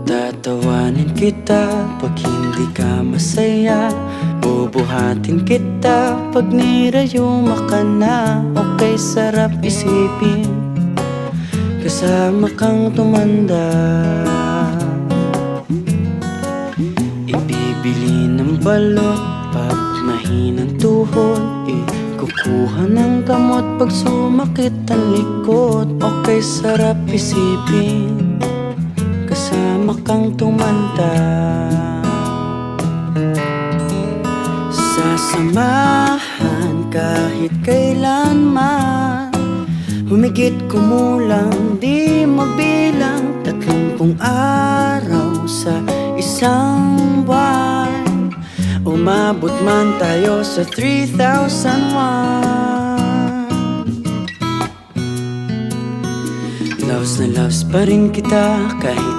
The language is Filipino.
Patatawanin kita pag hindi ka masaya. Bubuhatin kita pag nirayuma ka na. Okay, sarap isipin kasama kang tumanda. Ibibili ng balot pag mahinang tuhod. Kukuha ng gamot pag sumakit ang likod. Okay, sarap isipin kasama kang tumanda. Sasamahan kahit kailanman. Humigit kumulang di mabilang 30 araw sa isang buwan. Umabot man tayo sa 3,001. Loves na loves pa rin kita kahit